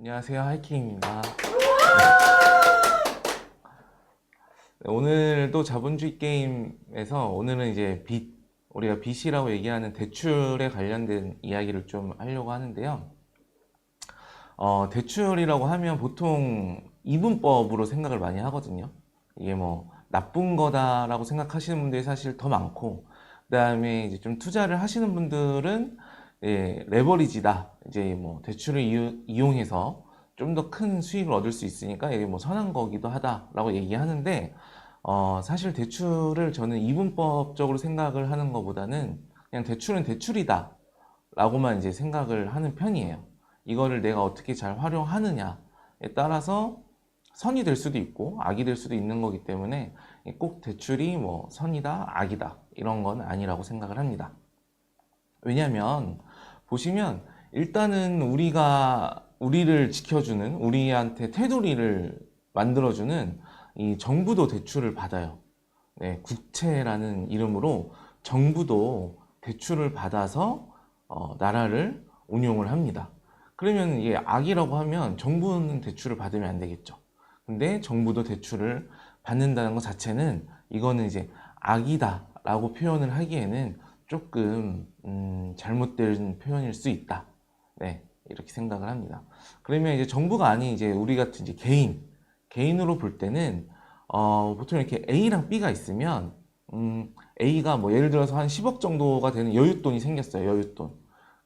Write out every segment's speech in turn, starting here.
안녕하세요, 하이킹입니다. 오늘도 자본주의 게임에서 오늘은 이제 우리가 빚이라고 얘기하는 대출에 관련된 이야기를 좀 하려고 하는데요. 대출이라고 하면 보통 이분법으로 생각을 많이 하거든요. 이게 뭐 나쁜 거다라고 생각하시는 분들이 사실 더 많고, 그 다음에 이제 좀 투자를 하시는 분들은 레버리지다. 이제 뭐 대출을 이용해서 좀 더 큰 수익을 얻을 수 있으니까 이게 뭐 선한 거기도 하다라고 얘기하는데, 사실 대출을 저는 이분법적으로 생각을 하는 것보다는 그냥 대출은 대출이다 라고만 이제 생각을 하는 편이에요. 이거를 내가 어떻게 잘 활용하느냐에 따라서 선이 될 수도 있고 악이 될 수도 있는 거기 때문에 꼭 대출이 뭐 선이다, 악이다 이런 건 아니라고 생각을 합니다. 왜냐면 보시면 일단은 우리를 지켜주는, 우리한테 테두리를 만들어주는 이 정부도 대출을 받아요. 네, 국채라는 이름으로 정부도 대출을 받아서 나라를 운용을 합니다. 그러면 이게 악이라고 하면 정부는 대출을 받으면 안 되겠죠. 근데 정부도 대출을 받는다는 것 자체는 이거는 이제 악이다라고 표현을 하기에는 조금 잘못된 표현일 수 있다. 네, 이렇게 생각을 합니다. 그러면 이제 정부가 아닌 이제 우리 같은 이제 개인으로 볼 때는 보통 이렇게 A랑 B가 있으면 A가 뭐 예를 들어서 한 10억 정도가 되는 여윳돈이 생겼어요. 여윳돈.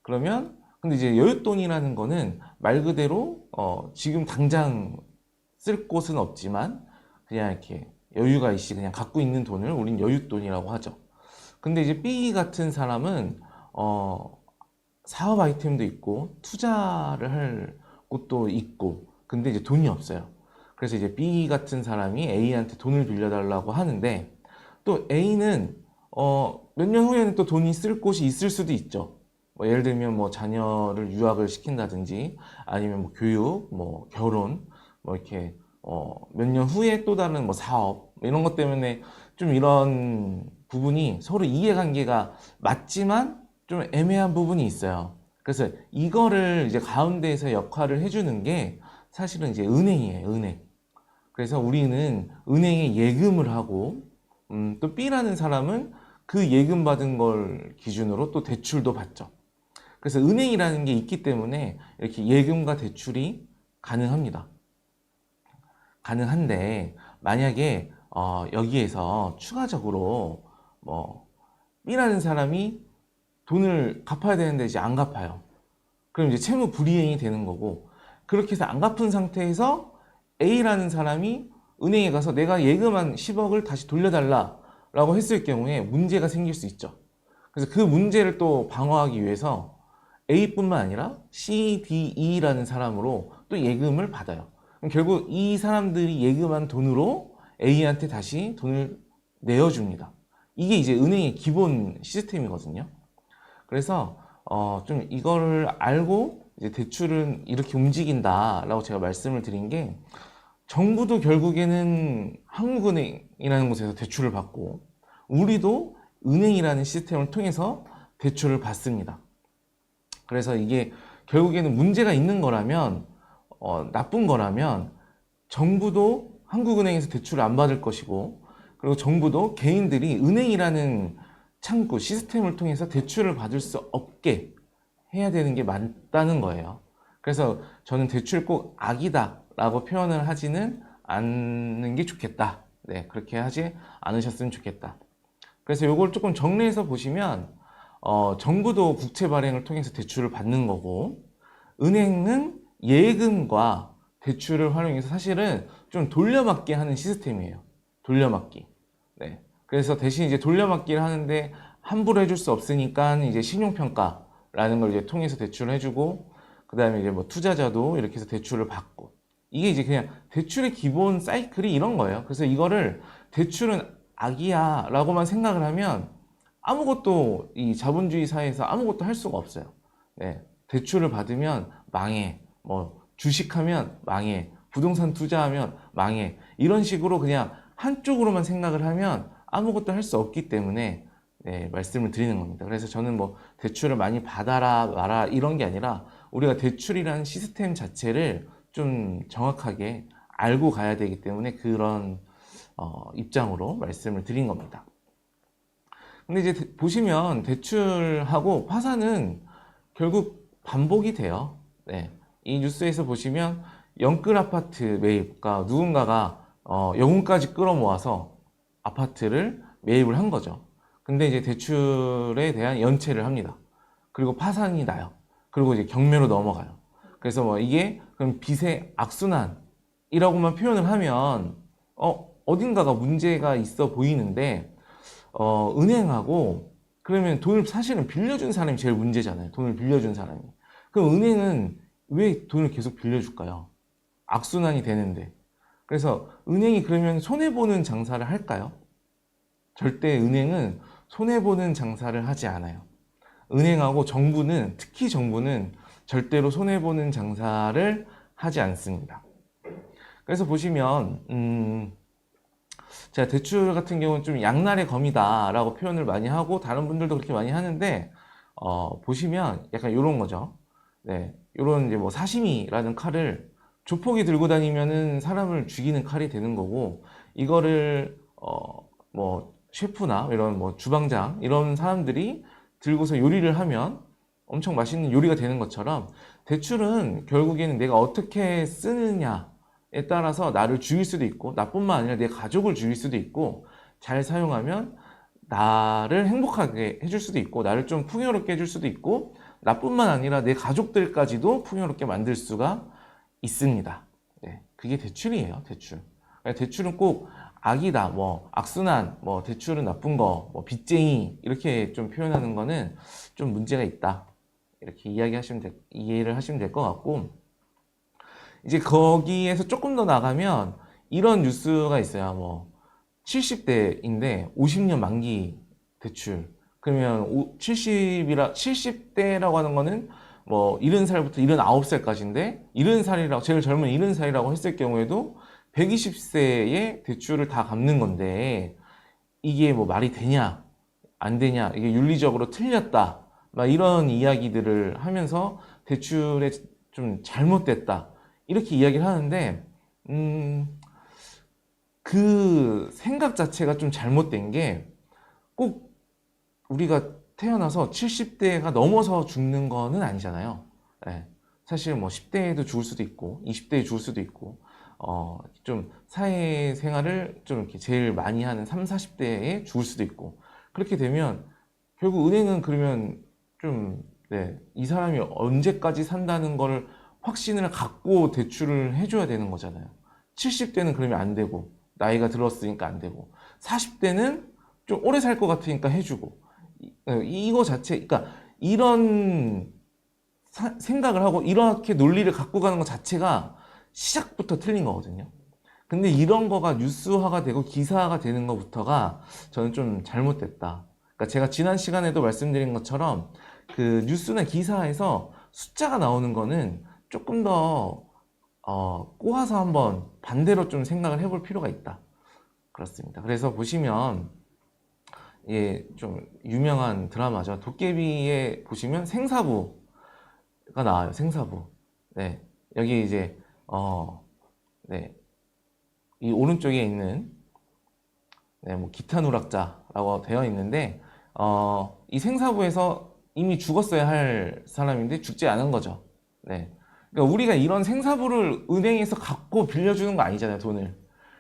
그러면 근데 이제 여윳돈이라는 거는 말 그대로 지금 당장 쓸 곳은 없지만 그냥 이렇게 여유가 있이 그냥 갖고 있는 돈을 우린 여윳돈이라고 하죠. 근데 이제 B 같은 사람은 사업 아이템도 있고 투자를 할 곳도 있고 근데 이제 돈이 없어요. 그래서 이제 B 같은 사람이 A한테 돈을 빌려달라고 하는데 또 A는 몇 년 후에는 또 돈이 쓸 곳이 있을 수도 있죠. 뭐 예를 들면 뭐 자녀를 유학을 시킨다든지 아니면 뭐 교육, 뭐 결혼, 뭐 이렇게 몇 년 후에 또 다른 뭐 사업 이런 것 때문에 좀 이런 부분이 서로 이해관계가 맞지만 좀 애매한 부분이 있어요. 그래서 이거를 이제 가운데에서 역할을 해주는 게 사실은 이제 은행이에요, 은행. 그래서 우리는 은행에 예금을 하고, 또 B라는 사람은 그 예금 받은 걸 기준으로 또 대출도 받죠. 그래서 은행이라는 게 있기 때문에 이렇게 예금과 대출이 가능합니다. 가능한데, 만약에 여기에서 추가적으로 뭐 B라는 사람이 돈을 갚아야 되는데 이제 안 갚아요. 그럼 이제 채무 불이행이 되는 거고, 그렇게 해서 안 갚은 상태에서 A라는 사람이 은행에 가서 내가 예금한 10억을 다시 돌려달라 라고 했을 경우에 문제가 생길 수 있죠. 그래서 그 문제를 또 방어하기 위해서 A뿐만 아니라 C, D, E라는 사람으로 또 예금을 받아요. 그럼 결국 이 사람들이 예금한 돈으로 A한테 다시 돈을 내어줍니다. 이게 이제 은행의 기본 시스템이거든요. 그래서 좀 이거를 알고 이제 대출은 이렇게 움직인다라고 제가 말씀을 드린 게 정부도 결국에는 한국은행이라는 곳에서 대출을 받고 우리도 은행이라는 시스템을 통해서 대출을 받습니다. 그래서 이게 결국에는 문제가 있는 거라면 나쁜 거라면 정부도 한국은행에서 대출을 안 받을 것이고 그리고 정부도 개인들이 은행이라는 창구 시스템을 통해서 대출을 받을 수 없게 해야 되는 게 맞다는 거예요. 그래서 저는 대출 꼭 악이다 라고 표현을 하지는 않는 게 좋겠다. 네, 그렇게 하지 않으셨으면 좋겠다. 그래서 이걸 조금 정리해서 보시면 정부도 국채 발행을 통해서 대출을 받는 거고 은행은 예금과 대출을 활용해서 사실은 좀 돌려막기 하는 시스템이에요. 돌려막기. 네. 그래서 대신 이제 돌려막기를 하는데 함부로 해줄 수 없으니까 이제 신용평가라는 걸 이제 통해서 대출을 해주고 그 다음에 이제 뭐 투자자도 이렇게 해서 대출을 받고 이게 이제 그냥 대출의 기본 사이클이 이런 거예요. 그래서 이거를 대출은 악이야 라고만 생각을 하면 아무것도 이 자본주의 사회에서 아무것도 할 수가 없어요. 네. 대출을 받으면 망해. 뭐 주식하면 망해. 부동산 투자하면 망해. 이런 식으로 그냥 한쪽으로만 생각을 하면 아무것도 할 수 없기 때문에 네, 말씀을 드리는 겁니다. 그래서 저는 뭐 대출을 많이 받아라 마라 이런 게 아니라 우리가 대출이라는 시스템 자체를 좀 정확하게 알고 가야 되기 때문에 그런 입장으로 말씀을 드린 겁니다. 근데 이제 보시면 대출하고 파산은 결국 반복이 돼요. 네. 이 뉴스에서 보시면 영끌 아파트 매입, 그러니까 누군가가 영혼까지 끌어모아서 아파트를 매입을 한 거죠. 근데 이제 대출에 대한 연체를 합니다. 그리고 파산이 나요. 그리고 이제 경매로 넘어가요. 그래서 뭐 이게 그럼 빚의 악순환이라고만 표현을 하면 어딘가가 문제가 있어 보이는데 은행하고 그러면 돈을 사실은 빌려준 사람이 제일 문제잖아요. 돈을 빌려준 사람이. 그럼 은행은 왜 돈을 계속 빌려줄까요? 악순환이 되는데. 그래서 은행이 그러면 손해보는 장사를 할까요? 절대 은행은 손해보는 장사를 하지 않아요. 은행하고 정부는, 특히 정부는 절대로 손해보는 장사를 하지 않습니다. 그래서 보시면 제가 대출 같은 경우는 좀 양날의 검이다 라고 표현을 많이 하고 다른 분들도 그렇게 많이 하는데 보시면 약간 이런 거죠. 네, 이런 이제 뭐 사시미라는 칼을 조폭이 들고 다니면은 사람을 죽이는 칼이 되는 거고, 이거를 뭐 셰프나 이런 뭐 주방장 이런 사람들이 들고서 요리를 하면 엄청 맛있는 요리가 되는 것처럼, 대출은 결국에는 내가 어떻게 쓰느냐에 따라서 나를 죽일 수도 있고, 나뿐만 아니라 내 가족을 죽일 수도 있고, 잘 사용하면 나를 행복하게 해줄 수도 있고, 나를 좀 풍요롭게 해줄 수도 있고, 나뿐만 아니라 내 가족들까지도 풍요롭게 만들 수가 있습니다. 네, 그게 대출이에요, 대출. 대출은 꼭 악이다, 뭐 악순환, 뭐 대출은 나쁜 거, 뭐 빚쟁이 이렇게 좀 표현하는 거는 좀 문제가 있다. 이렇게 이해를 하시면 될 것 같고, 이제 거기에서 조금 더 나가면 이런 뉴스가 있어요. 뭐 70대인데 50년 만기 대출. 그러면 70대라고 하는 거는 뭐 70살부터 79살까지인데, 70살이라고, 제일 젊은 70살이라고 했을 경우에도 120세에 대출을 다 갚는 건데, 이게 뭐 말이 되냐 안 되냐, 이게 윤리적으로 틀렸다, 막 이런 이야기들을 하면서 대출에 좀 잘못됐다 이렇게 이야기를 하는데, 그 생각 자체가 좀 잘못된 게, 꼭 우리가 태어나서 70대가 넘어서 죽는 거는 아니잖아요. 네. 사실 뭐 10대에도 죽을 수도 있고 20대에 죽을 수도 있고, 좀 사회생활을 좀 이렇게 제일 많이 하는 3, 40대에 죽을 수도 있고, 그렇게 되면 결국 은행은 그러면 좀, 네, 이 사람이 언제까지 산다는 거를 확신을 갖고 대출을 해줘야 되는 거잖아요. 70대는 그러면 안 되고, 나이가 들었으니까 안 되고, 40대는 좀 오래 살 것 같으니까 해주고, 이거 자체, 그러니까 이런 생각을 하고 이렇게 논리를 갖고 가는 것 자체가 시작부터 틀린 거거든요. 근데 이런 거가 뉴스화가 되고 기사화가 되는 것부터가 저는 좀 잘못됐다. 그러니까 제가 지난 시간에도 말씀드린 것처럼 그 뉴스나 기사에서 숫자가 나오는 거는 조금 더 꼬아서 한번 반대로 좀 생각을 해볼 필요가 있다. 그렇습니다. 그래서 보시면 예, 좀 유명한 드라마죠. 도깨비에 보시면 생사부가 나와요. 생사부. 네, 여기 이제 네, 이 오른쪽에 있는, 네, 뭐 기타 누락자라고 되어 있는데, 이 생사부에서 이미 죽었어야 할 사람인데 죽지 않은 거죠. 네, 그러니까 우리가 이런 생사부를 은행에서 갖고 빌려주는 거 아니잖아요, 돈을.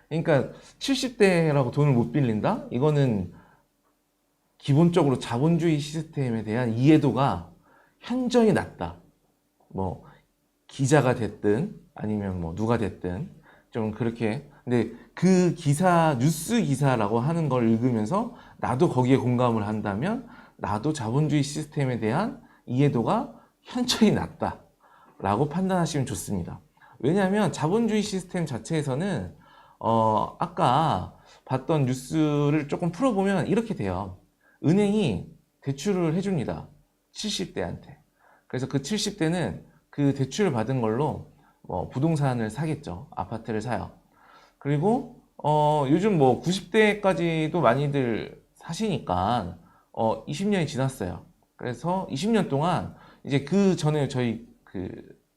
그러니까 70대라고 돈을 못 빌린다? 이거는 기본적으로 자본주의 시스템에 대한 이해도가 현저히 낮다. 뭐 기자가 됐든 아니면 뭐 누가 됐든 좀 그렇게. 근데 그 기사, 뉴스 기사라고 하는 걸 읽으면서 나도 거기에 공감을 한다면 나도 자본주의 시스템에 대한 이해도가 현저히 낮다라고 판단하시면 좋습니다. 왜냐하면 자본주의 시스템 자체에서는 아까 봤던 뉴스를 조금 풀어보면 이렇게 돼요. 은행이 대출을 해줍니다. 70대한테. 그래서 그 70대는 그 대출을 받은 걸로 부동산을 사겠죠. 아파트를 사요. 그리고 요즘 뭐 90대까지도 많이들 사시니까 20년이 지났어요. 그래서 20년 동안 이제 그 전에 저희 그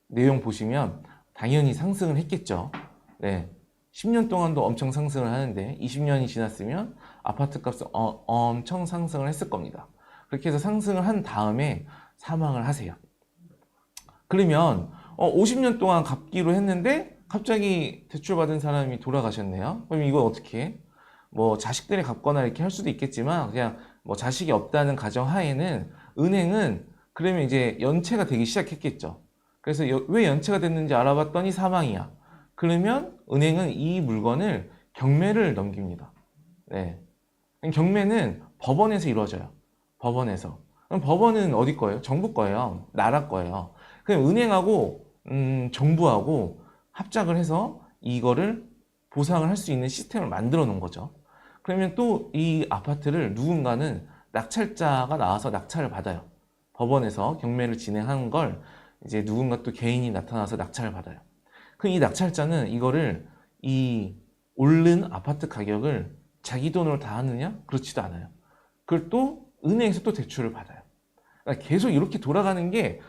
내용 보시면 당연히 상승을 했겠죠. 네. 10년 동안도 엄청 상승을 하는데 20년이 지났으면 아파트 값은 엄청 상승을 했을 겁니다. 그렇게 해서 상승을 한 다음에 사망을 하세요. 그러면 50년 동안 갚기로 했는데 갑자기 대출받은 사람이 돌아가셨네요. 그럼 이거 어떻게 해? 뭐 자식들이 갚거나 이렇게 할 수도 있겠지만 그냥 뭐 자식이 없다는 가정하에는 은행은 그러면 이제 연체가 되기 시작했겠죠. 그래서 왜 연체가 됐는지 알아봤더니 사망이야. 그러면 은행은 이 물건을 경매를 넘깁니다. 네. 경매는 법원에서 이루어져요. 법원에서. 그럼 법원은 어디 거예요? 정부 거예요. 나라 거예요. 그럼 은행하고 정부하고 합작을 해서 이거를 보상을 할 수 있는 시스템을 만들어 놓은 거죠. 그러면 또 이 아파트를 누군가는 낙찰자가 나와서 낙찰을 받아요. 법원에서 경매를 진행하는 걸 이제 누군가 또 개인이 나타나서 낙찰을 받아요. 그럼 이 낙찰자는 이거를 이 오른 아파트 가격을 자기 돈으로 다 하느냐? 그렇지도 않아요. 그걸 또 은행에서 또 대출을 받아요. 그러니까 계속 이렇게 돌아가는 게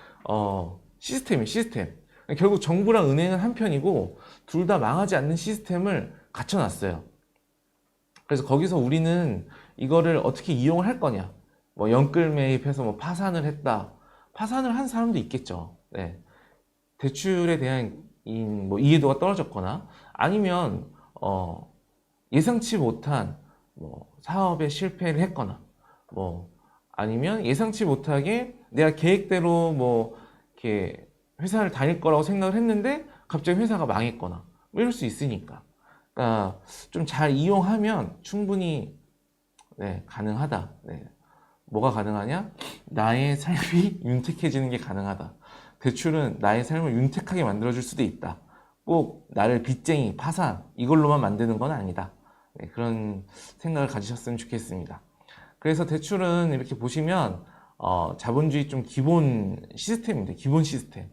시스템이에요, 시스템. 결국 정부랑 은행은 한편이고 둘 다 망하지 않는 시스템을 갖춰놨어요. 그래서 거기서 우리는 이거를 어떻게 이용을 할 거냐? 뭐 연끌 매입해서 뭐 파산을 했다. 파산을 한 사람도 있겠죠. 네. 대출에 대한 뭐 이해도가 떨어졌거나 아니면 예상치 못한 뭐 사업에 실패를 했거나 뭐 아니면 예상치 못하게 내가 계획대로 뭐 이렇게 회사를 다닐 거라고 생각을 했는데 갑자기 회사가 망했거나 뭐 이럴 수 있으니까 그러니까 좀 잘 이용하면 충분히 네, 가능하다. 네. 뭐가 가능하냐? 나의 삶이 윤택해지는 게 가능하다. 대출은 나의 삶을 윤택하게 만들어줄 수도 있다. 꼭 나를 빚쟁이, 파산 이걸로만 만드는 건 아니다. 네, 그런 생각을 가지셨으면 좋겠습니다. 그래서 대출은 이렇게 보시면 자본주의 좀 기본 시스템입니다. 기본 시스템.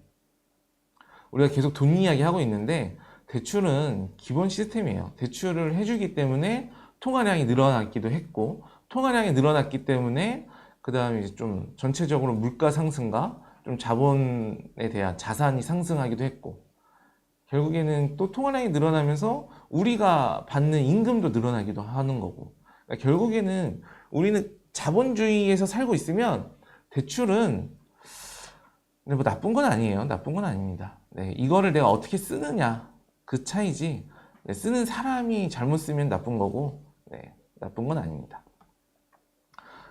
우리가 계속 돈 이야기 하고 있는데 대출은 기본 시스템이에요. 대출을 해주기 때문에 통화량이 늘어났기도 했고 통화량이 늘어났기 때문에 그 다음에 이제 좀 전체적으로 물가 상승과 좀 자본에 대한 자산이 상승하기도 했고 결국에는 또 통화량이 늘어나면서 우리가 받는 임금도 늘어나기도 하는 거고 그러니까 결국에는 우리는 자본주의에서 살고 있으면 대출은 뭐 나쁜 건 아니에요. 나쁜 건 아닙니다. 네, 이거를 내가 어떻게 쓰느냐 그 차이지 네, 쓰는 사람이 잘못 쓰면 나쁜 거고 네, 나쁜 건 아닙니다.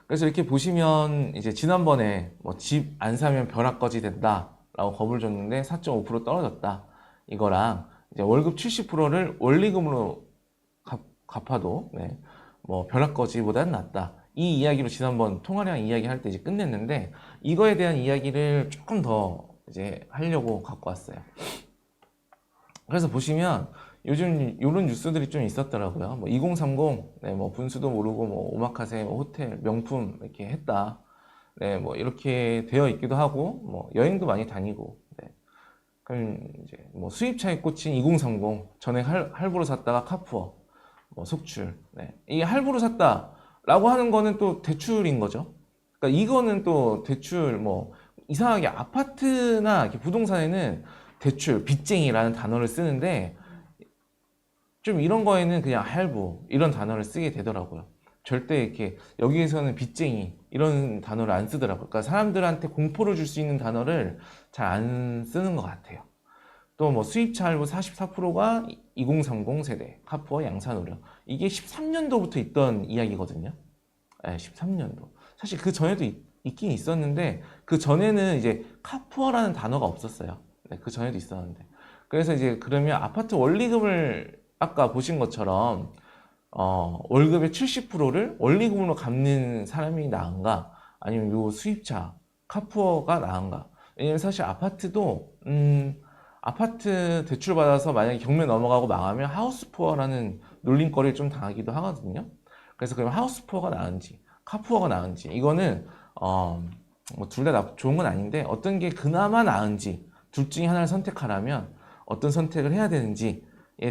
그래서 이렇게 보시면 이제 지난번에 뭐 집 안 사면 벼락거지 된다 라고 겁을 줬는데 4.5% 떨어졌다 이거랑 이제 월급 70%를 원리금으로 갚아도 네, 뭐 벼락거지보다는 낫다 이 이야기로 지난번 통화량 이야기 할 때 이제 끝냈는데 이거에 대한 이야기를 조금 더 이제 하려고 갖고 왔어요. 그래서 보시면 요즘 이런 뉴스들이 좀 있었더라고요. 뭐 2030, 네, 뭐 분수도 모르고 뭐 오마카세, 뭐 호텔, 명품 이렇게 했다. 네, 뭐 이렇게 되어 있기도 하고, 뭐 여행도 많이 다니고, 네. 그럼 이제 뭐 수입차에 꽂힌 2030 전액 할부로 샀다가 카푸어, 뭐 속출, 네. 이 할부로 샀다라고 하는 거는 또 대출인 거죠. 그러니까 이거는 또 대출 뭐 이상하게 아파트나 이렇게 부동산에는 대출, 빚쟁이라는 단어를 쓰는데 좀 이런 거에는 그냥 할부 이런 단어를 쓰게 되더라고요. 절대 이렇게 여기에서는 빚쟁이 이런 단어를 안 쓰더라고요. 그러니까 사람들한테 공포를 줄 수 있는 단어를 잘 안 쓰는 것 같아요. 또 뭐 수입차 할부 44%가 2030 세대, 카푸어 양산우려 이게 13년도부터 있던 이야기거든요. 네, 13년도. 사실 그 전에도 있긴 있었는데 그 전에는 이제 카푸어라는 단어가 없었어요. 네, 그 전에도 있었는데. 그래서 이제 그러면 아파트 원리금을 아까 보신 것처럼 월급의 70%를 원리금으로 갚는 사람이 나은가? 아니면 요 수입차 카푸어가 나은가? 왜냐면 사실 아파트도 아파트 대출 받아서 만약에 경매 넘어가고 망하면 하우스푸어라는 놀림거리를 좀 당하기도 하거든요. 그래서 그럼 하우스푸어가 나은지 카푸어가 나은지 이거는 뭐 둘 다 좋은 건 아닌데 어떤 게 그나마 나은지 둘 중에 하나를 선택하라면 어떤 선택을 해야 되는지에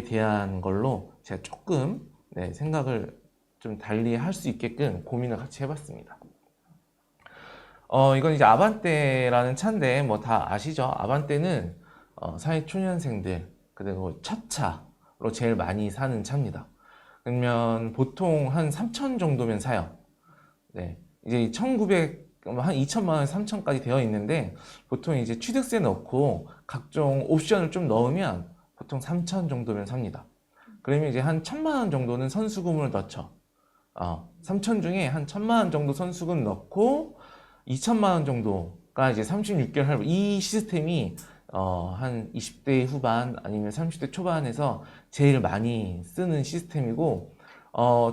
대한 걸로 제가 조금 네, 생각을 좀 달리 할 수 있게끔 고민을 같이 해봤습니다. 이건 이제 아반떼라는 차인데 뭐 다 아시죠? 아반떼는 사회초년생들 그리고 첫 차로 제일 많이 사는 차입니다. 그러면 보통 한 3천 정도면 사요. 네. 이제 1900, 한 2천만 원, 3천까지 되어 있는데 보통 이제 취득세 넣고 각종 옵션을 좀 넣으면 보통 3천 정도면 삽니다. 그러면 이제 한 1천만 원 정도는 선수금을 넣죠. 3천 중에 한 1천만 원 정도 선수금 넣고 2천만 원 정도가 이제 36개월 할부. 이 시스템이 한 20대 후반 아니면 30대 초반에서 제일 많이 쓰는 시스템이고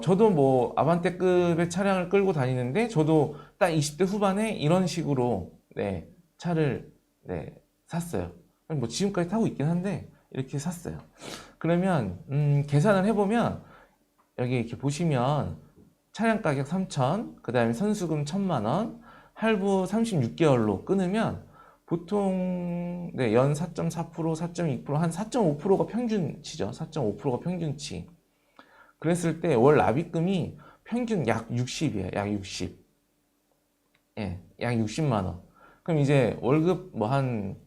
저도 뭐 아반떼급의 차량을 끌고 다니는데 저도 딱 20대 후반에 이런 식으로 네, 차를 네, 샀어요. 뭐 지금까지 타고 있긴 한데 이렇게 샀어요. 그러면 계산을 해보면 여기 이렇게 보시면 차량 가격 3천, 그 다음에 선수금 1천만 원, 할부 36개월로 끊으면 보통 네, 연 4.4%, 4.2%, 한 4.5%가 평균치죠. 4.5%가 평균치. 그랬을 때 월 납입금이 평균 약 60이에요. 약 60. 예, 약 60만 원. 그럼 이제 월급 뭐 한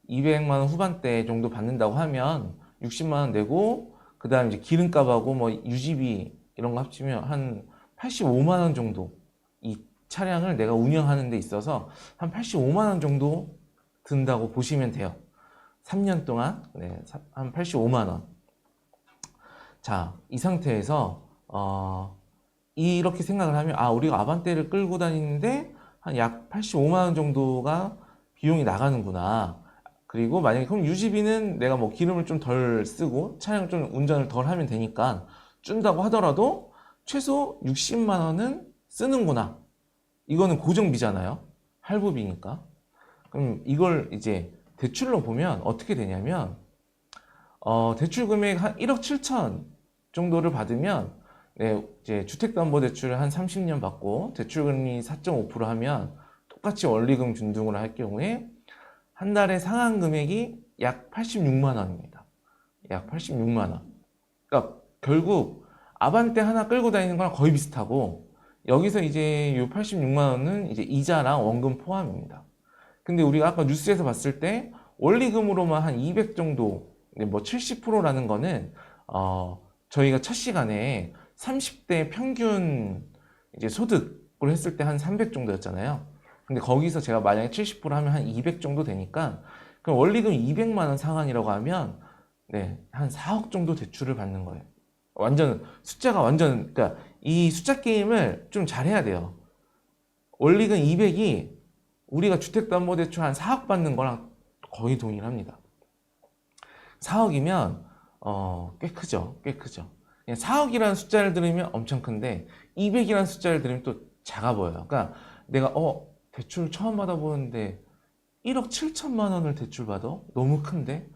200만 원 후반대 정도 받는다고 하면 60만 원 내고 그다음 이제 기름값하고 뭐 유지비 이런 거 합치면 한 85만 원 정도 이 차량을 내가 운영하는 데 있어서 한 85만 원 정도 든다고 보시면 돼요. 3년 동안 네, 한 85만 원. 자, 이 상태에서 이렇게 생각을 하면 우리가 아반떼를 끌고 다니는데 한 약 85만 원 정도가 비용이 나가는구나. 그리고 만약에 그럼 유지비는 내가 뭐 기름을 좀 덜 쓰고 차량 좀 운전을 덜 하면 되니까 준다고 하더라도 최소 60만 원은 쓰는구나. 이거는 고정비잖아요. 할부비니까. 그럼 이걸 이제 대출로 보면 어떻게 되냐면 대출 금액 한 1억 7천 정도를 받으면 네, 이제 주택담보대출을 한 30년 받고 대출금리 4.5% 하면 똑같이 원리금 준등으로 할 경우에 한 달에 상환 금액이 약 86만 원입니다. 약 86만 원. 그러니까 결국 아반떼 하나 끌고 다니는 거랑 거의 비슷하고 여기서 이제 요 86만 원은 이제 이자랑 원금 포함입니다. 근데 우리가 아까 뉴스에서 봤을 때 원리금으로만 한 200 정도, 뭐 70%라는 거는 저희가 첫 시간에 30대 평균 이제 소득으로 했을 때 한 300 정도였잖아요. 근데 거기서 제가 만약에 70% 하면 한 200 정도 되니까 그럼 원리금 200만 원 상환이라고 하면 네, 한 4억 정도 대출을 받는 거예요. 완전 숫자가 완전 그러니까 이 숫자 게임을 좀 잘해야 돼요. 원리금 200이 우리가 주택담보대출 한 4억 받는 거랑 거의 동일합니다. 4억이면 꽤 크죠. 꽤 크죠. 4억이라는 숫자를 들으면 엄청 큰데 200이라는 숫자를 들으면 또 작아 보여요. 그러니까 내가 대출 처음 받아보는데 1억 7천만 원을 대출 받아? 너무 큰데?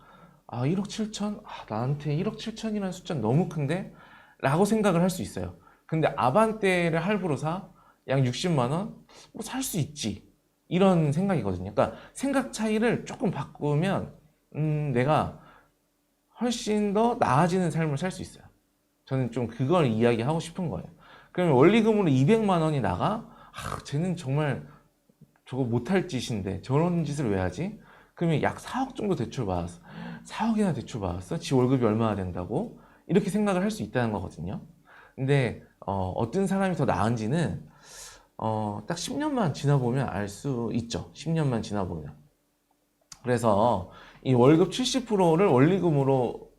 1억 7천? 나한테 1억 7천이라는 숫자는 너무 큰데? 라고 생각을 할 수 있어요. 근데 아반떼를 할부로 사? 약 60만 원? 뭐 살 수 있지. 이런 생각이거든요. 그러니까 생각 차이를 조금 바꾸면 내가 훨씬 더 나아지는 삶을 살 수 있어요. 저는 좀 그걸 이야기하고 싶은 거예요. 그러면 원리금으로 200만 원이 나가? 쟤는 정말 저거 못할 짓인데 저런 짓을 왜 하지? 그러면 약 4억 정도 대출 받았어. 4억이나 대출 받았어? 지 월급이 얼마나 된다고? 이렇게 생각을 할 수 있다는 거거든요. 근데 어떤 사람이 더 나은지는 딱 10년만 지나보면 알 수 있죠. 10년만 지나보면. 그래서 이 월급 70%를 원리금으로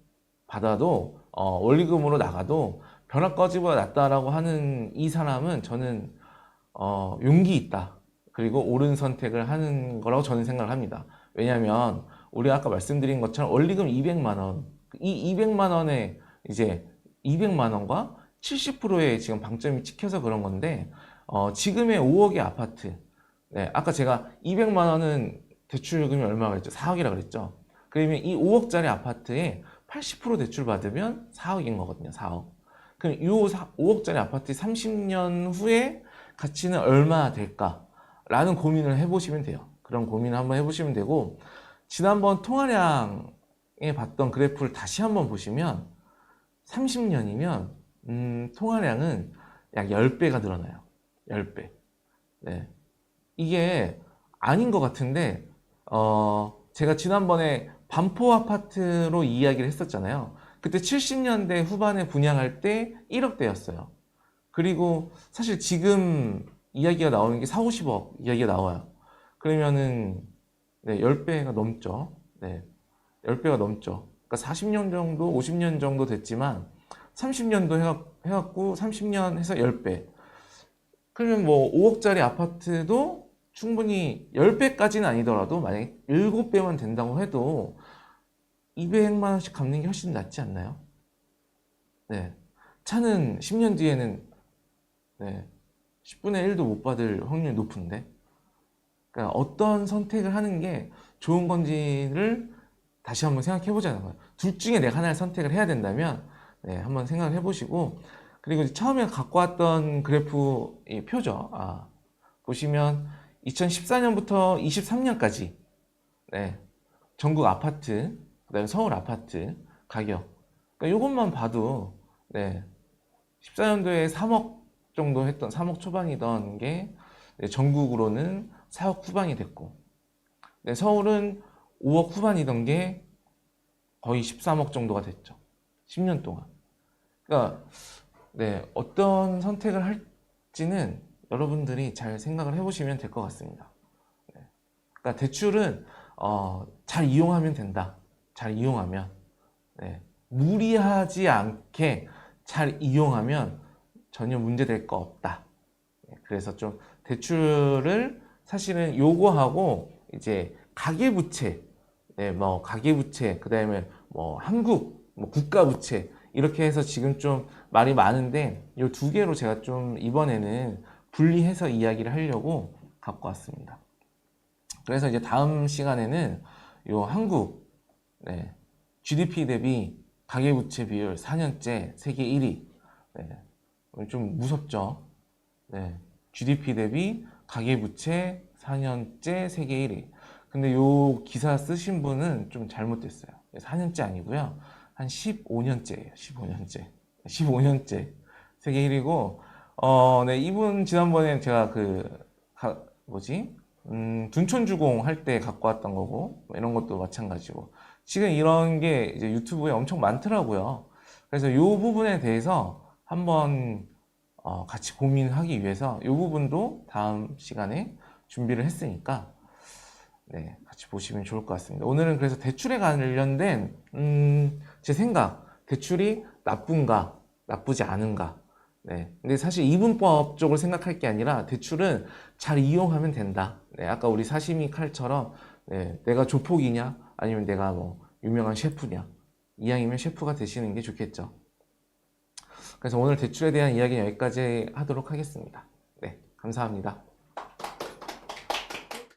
받아도 원리금으로 나가도 벼락거지보다 낫다라고 하는 이 사람은 저는 용기 있다. 그리고 옳은 선택을 하는 거라고 저는 생각을 합니다. 왜냐하면 우리가 아까 말씀드린 것처럼 원리금 200만 원, 이 200만 원에 이제 200만 원과 70%의 지금 방점이 찍혀서 그런 건데 지금의 5억의 아파트, 네, 아까 제가 200만 원은 대출금이 얼마가 그랬죠? 4억이라 그랬죠? 그러면 이 5억짜리 아파트에 80% 대출 받으면 4억인 거거든요. 4억. 그럼 이 5억짜리 아파트 30년 후에 가치는 얼마 될까? 라는 고민을 해보시면 돼요. 그런 고민을 한번 해보시면 되고, 지난번 통화량에 봤던 그래프를 다시 한번 보시면 30년이면 통화량은 약 10배가 늘어나요. 10배. 네. 이게 아닌 것 같은데, 제가 지난번에 반포 아파트로 이야기를 했었잖아요. 그때 70년대 후반에 분양할 때 1억대였어요. 그리고 사실 지금 이야기가 나오는 게 4, 50억 이야기가 나와요. 그러면은, 네, 10배가 넘죠. 네, 10배가 넘죠. 그러니까 40년 정도, 50년 정도 됐지만, 30년도 해갖고 30년 해서 10배. 그러면 뭐 5억짜리 아파트도 충분히 10배까지는 아니더라도 만약에 7배만 된다고 해도 200만 원씩 갚는 게 훨씬 낫지 않나요? 네. 차는 10년 뒤에는 네, 10분의 1도 못 받을 확률이 높은데. 그러니까 어떤 선택을 하는 게 좋은 건지를 다시 한번 생각해 보자는 거예요. 둘 중에 내가 하나를 선택을 해야 된다면 네, 한번 생각을 해보시고 그리고 처음에 갖고 왔던 그래프 이 표죠. 보시면 2014년부터 23년까지 네, 전국 아파트 그다음에 서울 아파트 가격 그러니까 이것만 봐도 네, 14년도에 3억 정도 했던 3억 초반이던 게 네, 전국으로는 4억 후반이 됐고 네, 서울은 5억 후반이던 게 거의 13억 정도가 됐죠. 10년 동안. 그러니까 네, 어떤 선택을 할지는 여러분들이 잘 생각을 해보시면 될 것 같습니다. 네. 그러니까 대출은 잘 이용하면 된다. 잘 이용하면 네. 무리하지 않게 잘 이용하면 전혀 문제될 거 없다. 네. 그래서 좀 대출을 사실은 요거하고 이제 가계부채, 네, 뭐 가계부채, 그다음에 뭐 한국, 뭐 국가부채 이렇게 해서 지금 좀 말이 많은데 이 두 개로 제가 좀 이번에는 분리해서 이야기를 하려고 갖고 왔습니다. 그래서 이제 다음 시간에는 요 한국 네, GDP 대비 가계부채 비율 4년째 세계 1위 네, 좀 무섭죠. 네, GDP 대비 가계부채 4년째 세계 1위. 근데 요 기사 쓰신 분은 좀 잘못됐어요. 4년째 아니고요. 한 15년째예요. 15년째. 15년째 세계 1위고 네, 이분 지난번에 제가 뭐지? 둔촌주공 할 때 갖고 왔던 거고 뭐 이런 것도 마찬가지고 지금 이런 게 이제 유튜브에 엄청 많더라고요. 그래서 이 부분에 대해서 한번 같이 고민하기 위해서 이 부분도 다음 시간에 준비를 했으니까 네, 같이 보시면 좋을 것 같습니다. 오늘은 그래서 대출에 관련된 제 생각, 대출이 나쁜가, 나쁘지 않은가. 네, 근데 사실 이분법 쪽을 생각할 게 아니라 대출은 잘 이용하면 된다. 네, 아까 우리 사시미 칼처럼 네, 내가 조폭이냐, 아니면 내가 뭐 유명한 셰프냐. 이왕이면 셰프가 되시는 게 좋겠죠. 그래서 오늘 대출에 대한 이야기는 여기까지 하도록 하겠습니다. 네, 감사합니다.